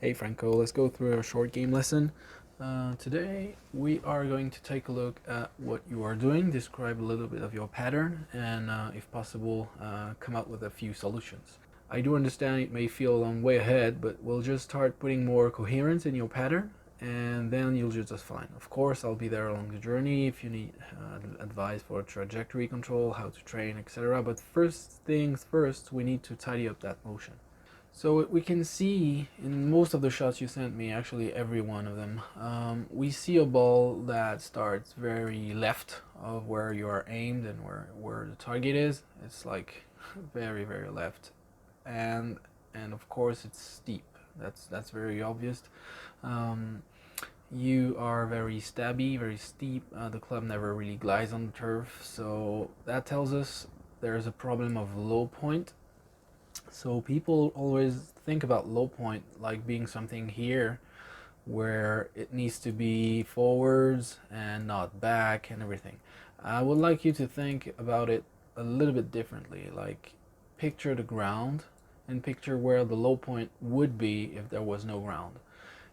Hey Franco, let's go through a short game lesson. Today we are going to take a look at what you are doing, describe a little bit of your pattern, and if possible, come up with a few solutions. I do understand it may feel I'm way ahead, but we'll just start putting more coherence in your pattern, and then you'll do just fine. Of course, I'll be there along the journey if you need advice for trajectory control, how to train, etc. But first things first, we need to tidy up that motion. So we can see in most of the shots you sent me, actually every one of them, we see a ball that starts very left of where you are aimed and where the target is. It's like very left, and of course it's steep. That's very obvious. Um, you are very stabby, very steep. The club never really glides on the turf, so that tells us there's a problem of low point. So people always think about low point like being something here where it needs to be forwards and not back and everything. I would like you to think about it a little bit differently. Like picture the ground and picture where the low point would be if there was no ground.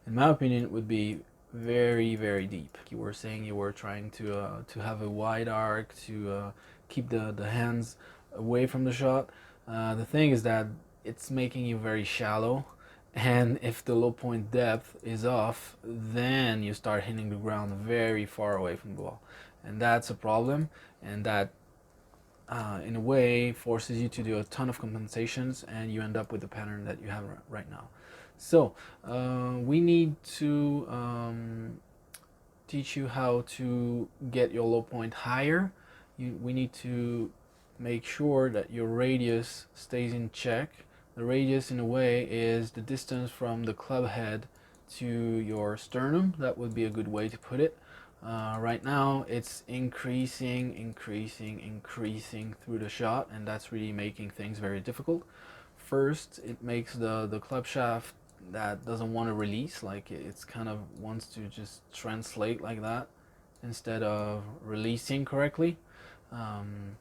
In my opinion, it would be very deep. You were saying you were trying to have a wide arc to keep the hands away from the shot. The thing is that it's making you very shallow, and if the low point depth is off, then you start hitting the ground very far away from the ball, and that's a problem. And that in a way forces you to do a ton of compensations, and you end up with the pattern that you have right now. So we need to teach you how to get your low point higher. We need to make sure that your radius stays in check. The radius in a way is the distance from the club head to your sternum. That would be a good way to put it. Right now it's increasing through the shot, and that's really making things very difficult. First, it makes the club shaft that doesn't want to release, like it's kind of wants to just translate like that instead of releasing correctly. Um,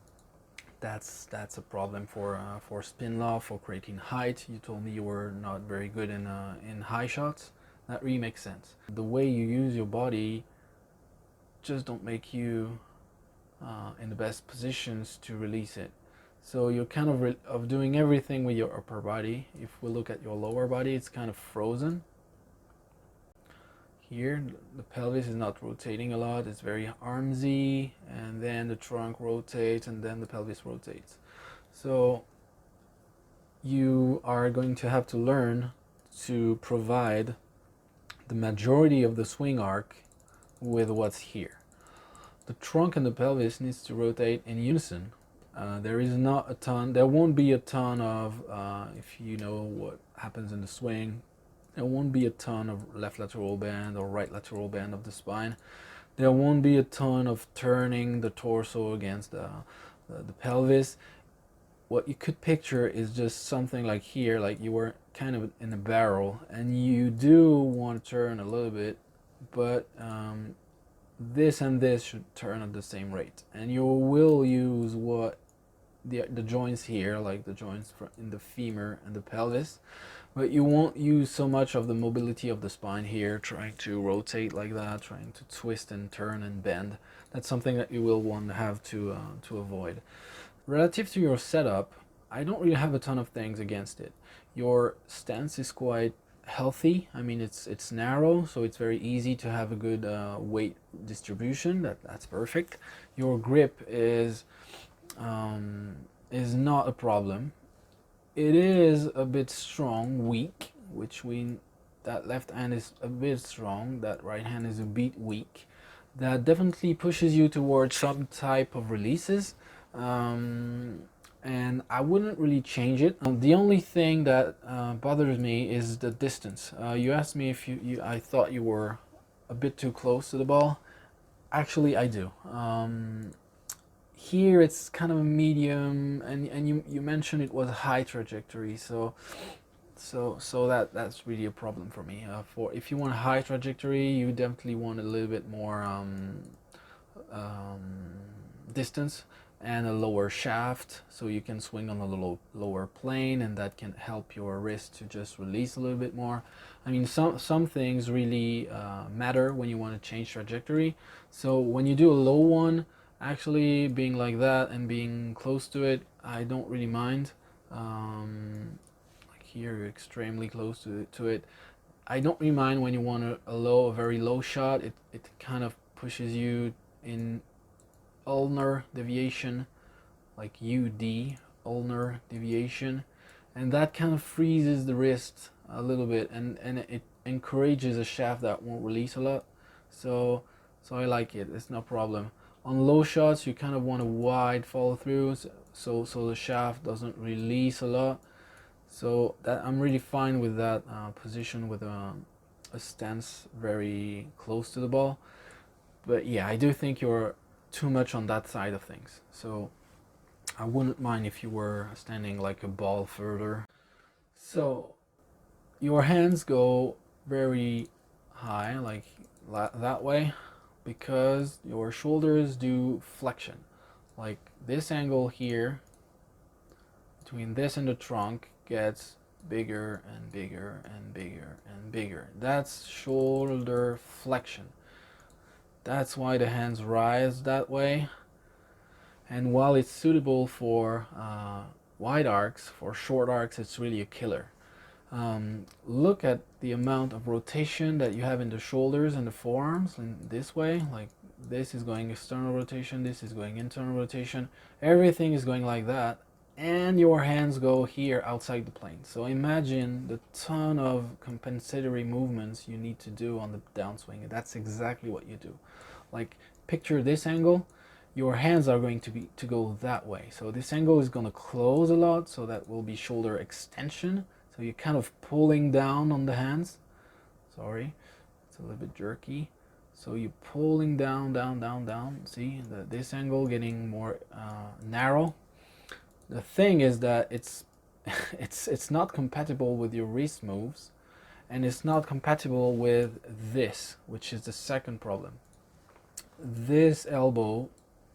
that's a problem for spin loft, for creating height. You told me you were not very good in high shots. That really makes sense. The way you use your body just don't make you in the best positions to release it. So you're kind of doing everything with your upper body. If we look at your lower body, it's kind of frozen. Here, the pelvis is not rotating a lot. It's very armsy, and then the trunk rotates, and then the pelvis rotates. So you are going to have to learn to provide the majority of the swing arc with what's here. The trunk and the pelvis needs to rotate in unison. There is not a ton, there won't be a ton of, if you know what happens in the swing, there won't be a ton of left lateral bend or right lateral bend of the spine. There won't be a ton of turning the torso against the pelvis. What you could picture is just something like here, like you were kind of in a barrel, and you do want to turn a little bit, but this and this should turn at the same rate, and you will use what the joints here, like the joints in the femur and the pelvis, but you won't use so much of the mobility of the spine here, trying to rotate like that, trying to twist and turn and bend. That's something that you will want to have to avoid. Relative to your setup, I don't really have a ton of things against it. Your stance is quite healthy. I mean, it's narrow, so it's very easy to have a good weight distribution. That's perfect. Your grip is not a problem. It is a bit strong, weak, which means that left hand is a bit strong, that right hand is a bit weak. That definitely pushes you towards some type of releases. And I wouldn't really change it. The only thing that bothers me is the distance. You asked me if I thought you were a bit too close to the ball. Actually, I do. Here it's kind of a medium, and you mentioned it was a high trajectory, so that's really a problem for me. For if you want a high trajectory, you definitely want a little bit more distance. and a lower shaft, so you can swing on a little lower plane, and that can help your wrist to just release a little bit more. I mean, some things really matter when you want to change trajectory. So when you do a low one, actually being like that and being close to it, I don't really mind. Like here, you're extremely close to it. I don't really mind when you want a very low shot. It kind of pushes you in ulnar deviation, like UD, ulnar deviation, and that kind of freezes the wrist a little bit, and it encourages a shaft that won't release a lot. So I like it. It's no problem. On low shots, you kind of want a wide follow through, so the shaft doesn't release a lot. So that I'm really fine with that position with a stance very close to the ball. But yeah, I do think you're too much on that side of things. So I wouldn't mind if you were standing like a ball further. So your hands go very high, like that way, because your shoulders do flexion. Like this angle here, between this and the trunk, gets bigger and bigger and bigger and bigger. That's shoulder flexion. That's why the hands rise that way. And while it's suitable for wide arcs, for short arcs, it's really a killer. Look at the amount of rotation that you have in the shoulders and the forearms in this way. Like this is going external rotation, this is going internal rotation. Everything is going like that. And your hands go here outside the plane. So imagine the ton of compensatory movements you need to do on the downswing. That's exactly what you do. Like picture this angle, your hands are going to go that way. So this angle is going to close a lot, so that will be shoulder extension. So you're kind of pulling down on the hands. Sorry, it's a little bit jerky. So you're pulling down, down, down, down. See this angle getting more narrow. The thing is that it's it's not compatible with your wrist moves, and it's not compatible with this, which is the second problem. This elbow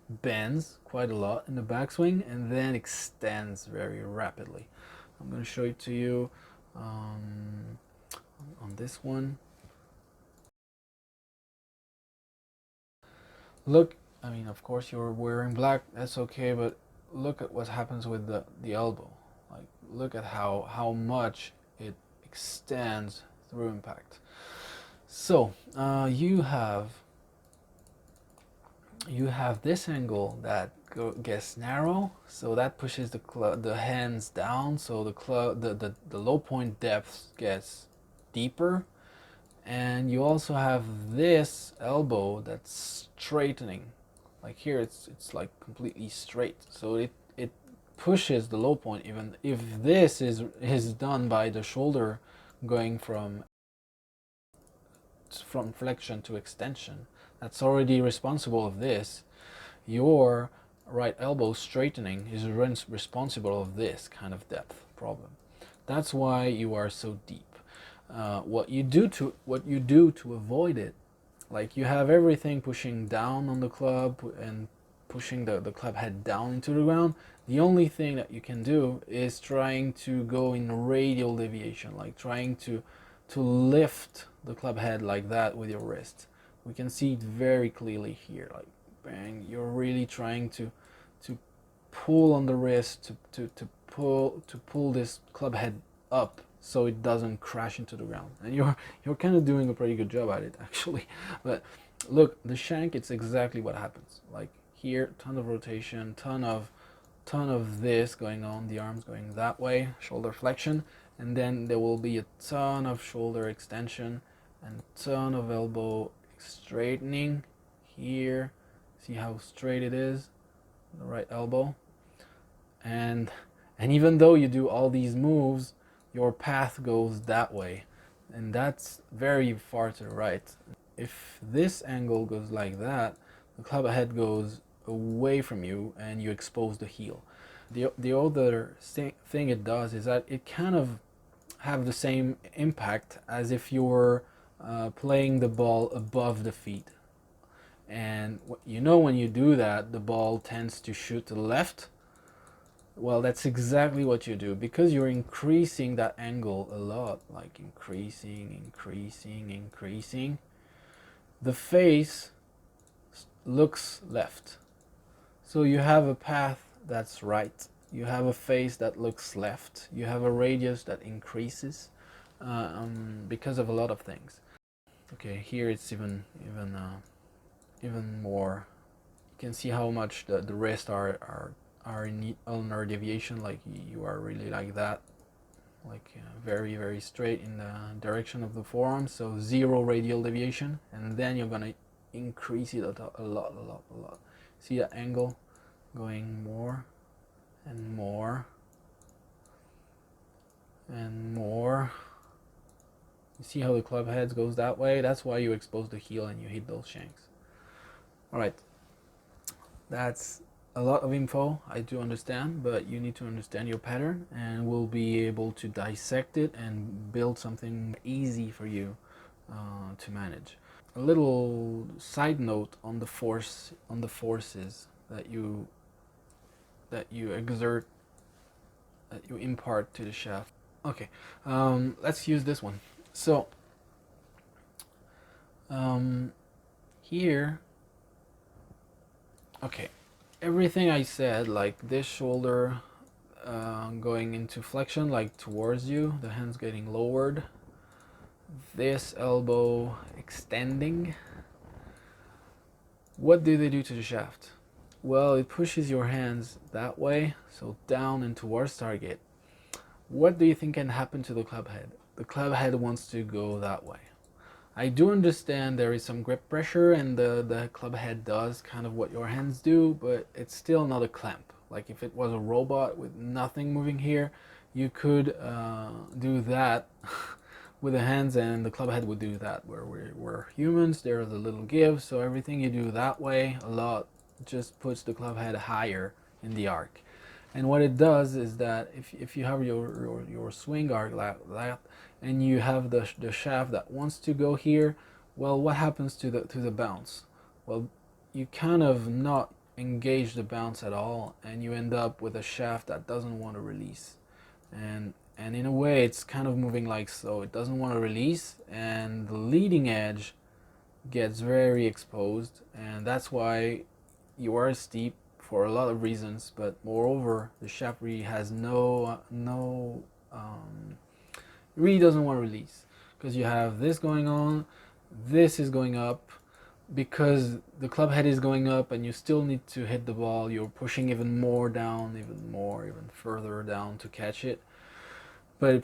bends quite a lot in the backswing and then extends very rapidly. I'm going to show it to you on this one. Look, I mean, of course you're wearing black, that's okay, but look at what happens with the elbow. Like, look at how much it extends through impact. So you have this angle that gets narrow, so that pushes the hands down, so the low point depth gets deeper, and you also have this elbow that's straightening. Like here, it's like completely straight, so it pushes the low point. Even if this is done by the shoulder going from flexion to extension, that's already responsible of this. Your right elbow straightening is responsible of this kind of depth problem. That's why you are so deep. What you do to avoid it, like you have everything pushing down on the club and pushing the club head down into the ground. The only thing that you can do is trying to go in radial deviation, like trying to lift the club head like that with your wrist. We can see it very clearly here, like bang, you're really trying to pull on the wrist to pull this club head up so it doesn't crash into the ground. And you're kind of doing a pretty good job at it, actually. But look, the shank, it's exactly what happens. Like here, ton of rotation, ton of this going on, the arms going that way, shoulder flexion, and then there will be a ton of shoulder extension and a ton of elbow straightening here. See how straight it is, the right elbow. And even though you do all these moves, your path goes that way, and that's very far to the right. If this angle goes like that, the club head goes away from you and you expose the heel. The other thing it does is that it kind of have the same impact as if you were playing the ball above the feet. And you know, when you do that, the ball tends to shoot to the left. Well, that's exactly what you do, because you're increasing that angle a lot, like increasing. The face looks left. So you have a path that's right. You have a face that looks left. You have a radius that increases because of a lot of things. Okay, here it's even more. You can see how much the rest are in ulnar deviation. Like you are really like that, like very straight in the direction of the forearm. So 0 radial deviation, and then you're gonna increase it a lot. See that angle going more and more and more. You see how the club head goes that way? That's why you expose the heel and you hit those shanks. All right, that's a lot of info, I do understand, but you need to understand your pattern, and we'll be able to dissect it and build something easy for you to manage. A little side note on the forces that you exert, that you impart to the shaft. Okay, let's use this one. So here, okay, everything I said, like this shoulder going into flexion, like towards you, the hands getting lowered, this elbow extending, what do they do to the shaft? Well, it pushes your hands that way, so down and towards target. What do you think can happen to the club head? The club head wants to go that way. I do understand there is some grip pressure, and the club head does kind of what your hands do, but it's still not a clamp. Like if it was a robot with nothing moving here, you could do that with the hands, and the club head would do that. Where we're humans, there's a little give, so everything you do that way a lot just puts the club head higher in the arc. And what it does is that if you have your swing arc like that, and you have the shaft that wants to go here, well, what happens to the bounce? Well, you kind of not engage the bounce at all, and you end up with a shaft that doesn't want to release. And in a way, it's kind of moving like so. It doesn't want to release, and the leading edge gets very exposed, and that's why you are steep for a lot of reasons. But moreover, the shaft really has really doesn't want to release, because you have this going on, this is going up, because the club head is going up and you still need to hit the ball. You're pushing even more down, even further down to catch it, but it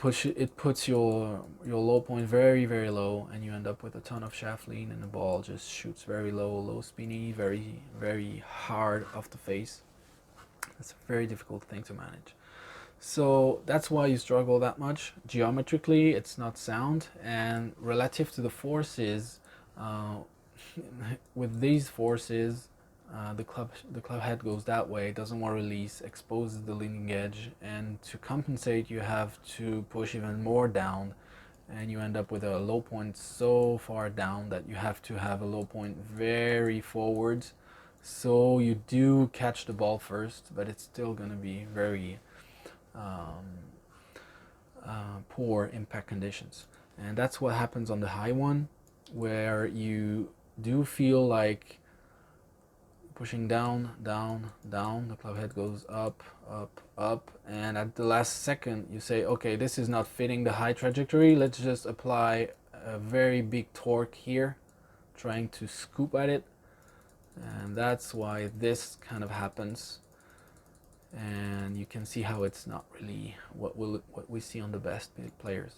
puts your low point very low, and you end up with a ton of shaft lean, and the ball just shoots very low spinny, very hard off the face. It's a very difficult thing to manage. So that's why you struggle that much. Geometrically, it's not sound, and relative to the forces, with these forces, the club head goes that way, doesn't want to release, exposes the leading edge, and to compensate, you have to push even more down, and you end up with a low point so far down that you have to have a low point very forwards. So you do catch the ball first, but it's still going to be very poor impact conditions. And that's what happens on the high one, where you do feel like pushing down, the club head goes up, and at the last second you say, okay, this is not fitting the high trajectory, let's just apply a very big torque here, trying to scoop at it, and that's why this kind of happens. And you can see how it's not really what we see on the best players.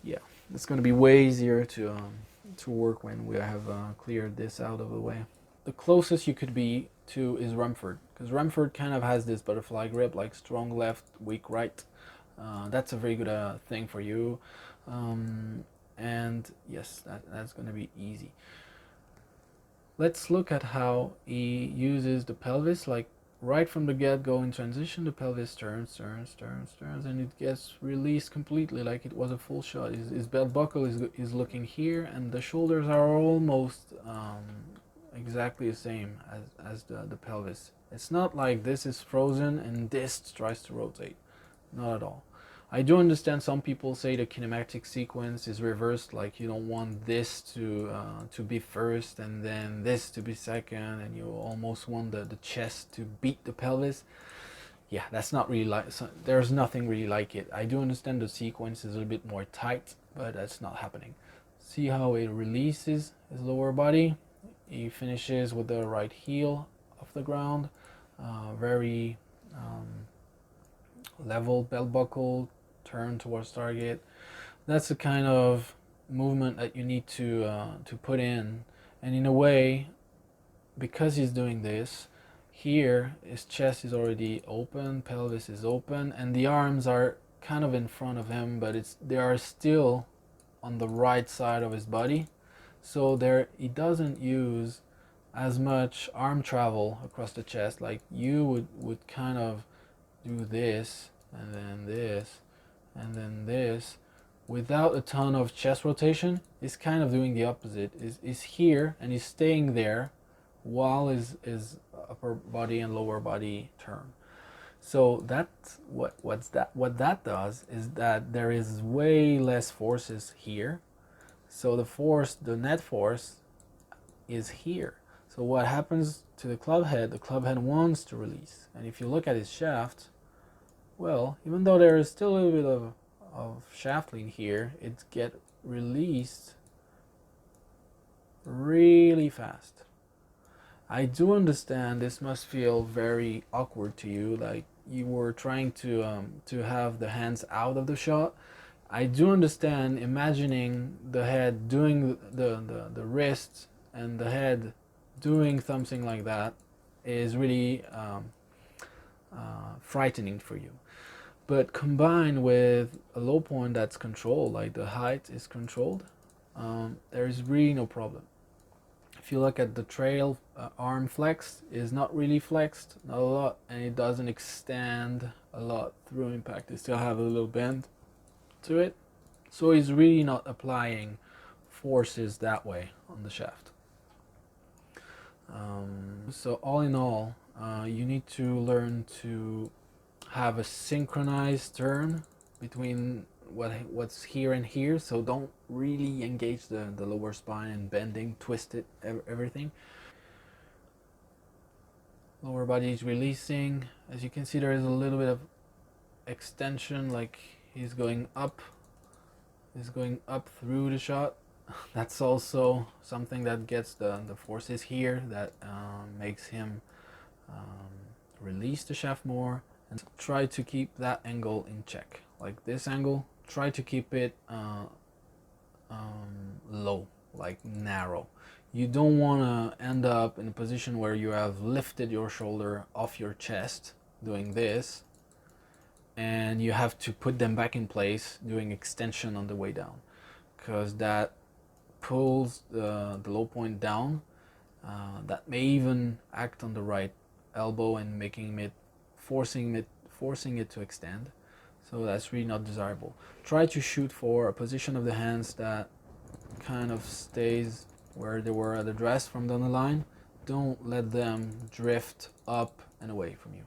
Yeah, it's going to be way easier to work when we have cleared this out of the way. The closest you could be to is Rumford, because Rumford kind of has this butterfly grip, like strong left, weak right. That's a very good thing for you, and yes, that's going to be easy. Let's look at how he uses the pelvis. Like right from the get-go in transition, the pelvis turns, and it gets released completely, like it was a full shot. His belt buckle is looking here, and the shoulders are almost exactly the same as the pelvis. It's not like this is frozen and this tries to rotate. Not at all. I do understand some people say the kinematic sequence is reversed, like you don't want this to be first and then this to be second, and you almost want the chest to beat the pelvis. Yeah, that's not really like, so there's nothing really like it. I do understand the sequence is a little bit more tight, but that's not happening. See how it releases his lower body. He finishes with the right heel off the ground, very level belt buckle, turn towards target. That's the kind of movement that you need to put in, and in a way, because he's doing this, here his chest is already open, pelvis is open, and the arms are kind of in front of him, but they are still on the right side of his body. So there, he doesn't use as much arm travel across the chest. Like you would kind of do this and then this and then this without a ton of chest rotation. Is kind of doing the opposite. Is here and he's staying there while his upper body and lower body turn. So that's what that does is that there is way less forces here. So the net force is here. So what happens to the club head? The club head wants to release. And if you look at his shaft, well, even though there is still a little bit of shaft lean here, it gets released really fast. I do understand this must feel very awkward to you, like you were trying to have the hands out of the shot. I do understand imagining the head doing the wrist and the head doing something like that is really frightening for you. But combined with a low point that's controlled, like the height is controlled, there is really no problem. If you look at the trail, arm flex is not really flexed, not a lot, and it doesn't extend a lot through impact. It still have a little bend to it, so he's really not applying forces that way on the shaft. So all in all, you need to learn to have a synchronized turn between what's here and here. So don't really engage the lower spine and bending, twist it, everything. Lower body is releasing. As you can see, there is a little bit of extension, like he's going up through the shot. That's also something that gets the forces here that makes him release the shaft more, and try to keep that angle in check. Like this angle, try to keep it low, like narrow. You don't want to end up in a position where you have lifted your shoulder off your chest doing this, and you have to put them back in place doing extension on the way down, because that pulls the low point down. That may even act on the right elbow and forcing it to extend. So that's really not desirable. Try to shoot for a position of the hands that kind of stays where they were at the dress from down the line. Don't let them drift up and away from you.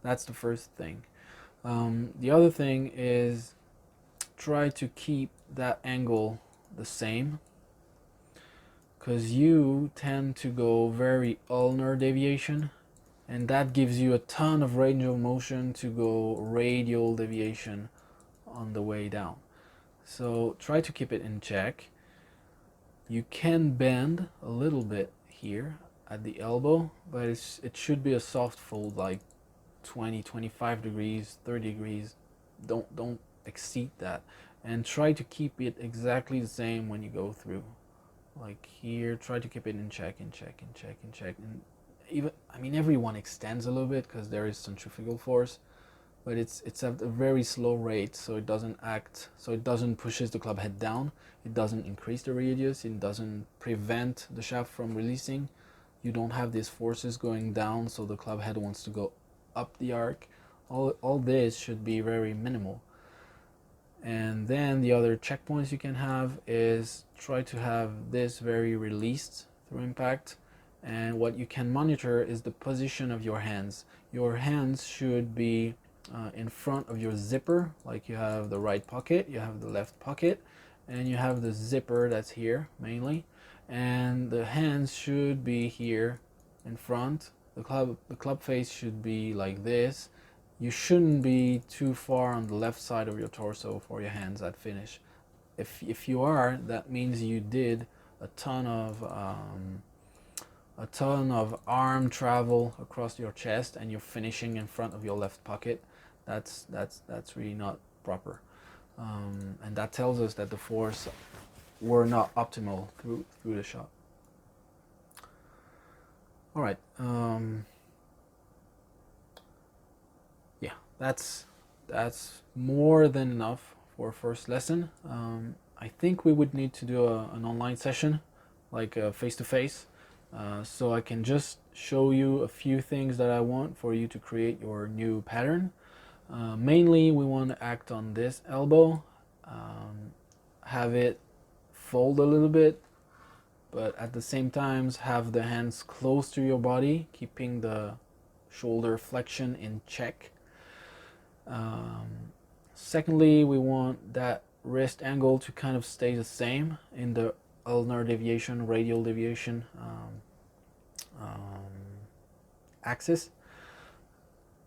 That's the first thing. The other thing is try to keep that angle the same, because you tend to go very ulnar deviation, and that gives you a ton of range of motion to go radial deviation on the way down. So try to keep it in check. You can bend a little bit here at the elbow, but it should be a soft fold, like 20, 25 degrees, 30 degrees. Don't exceed that, and try to keep it exactly the same when you go through. Like here, try to keep it in check, in check, in check, in check. And even, I mean, everyone extends a little bit because there is centrifugal force, but it's at a very slow rate, so it doesn't pushes the club head down. It doesn't increase the radius. It doesn't prevent the shaft from releasing. You don't have these forces going down, so the club head wants to go up the arc. All this should be very minimal. And then the other checkpoints you can have is try to have this very released through impact. and what you can monitor is the position of your hands. Your hands should be in front of your zipper, like you have the right pocket, you have the left pocket, and you have the zipper that's here mainly, and the hands should be here in front. The club face should be like this. You shouldn't be too far on the left side of your torso for your hands at finish. If you are, that means you did a ton of arm travel across your chest, and you're finishing in front of your left pocket. That's really not proper, and that tells us that the force were not optimal through the shot. All right. Yeah, that's more than enough for first lesson. I think we would need to do an online session, like face to face, so I can just show you a few things that I want for you to create your new pattern. Mainly, we want to act on this elbow, have it fold a little bit, but at the same time have the hands close to your body, keeping the shoulder flexion in check. Secondly, we want that wrist angle to kind of stay the same in the ulnar deviation, radial deviation axis.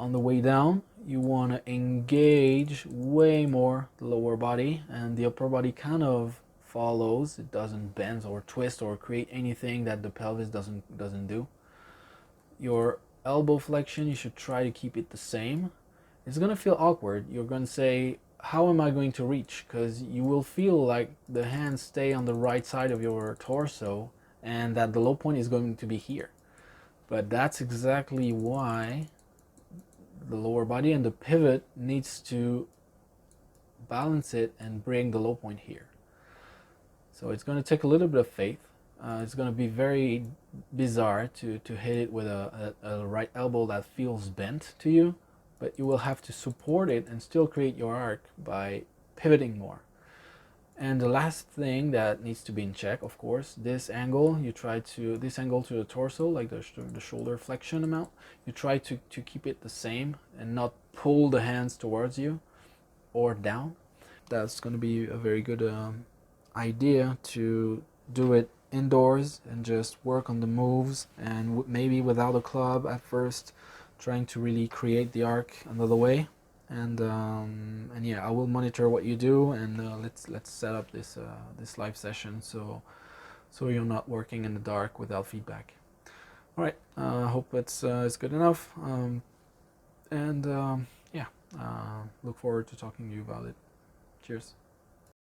On the way down, you want to engage way more the lower body, and the upper body kind of follows. It doesn't bend or twist or create anything that the pelvis doesn't do. Your elbow flexion, you should try to keep it the same. It's going to feel awkward. You're going to say, how am I going to reach? Because you will feel like the hands stay on the right side of your torso and that the low point is going to be here. But that's exactly why the lower body and the pivot needs to balance it and bring the low point here. So it's going to take a little bit of faith. It's going to be very bizarre to hit it with a right elbow that feels bent to you, but you will have to support it and still create your arc by pivoting more. And the last thing that needs to be in check, of course, this angle, this angle to the torso, like the shoulder flexion amount, you try to keep it the same and not pull the hands towards you or down. That's going to be a very good idea to do it indoors and just work on the moves, and maybe without a club at first, trying to really create the arc another way. And yeah, I will monitor what you do, and let's set up this live session so you're not working in the dark without feedback. All right, I hope it's good enough, and yeah, look forward to talking to you about it. Cheers.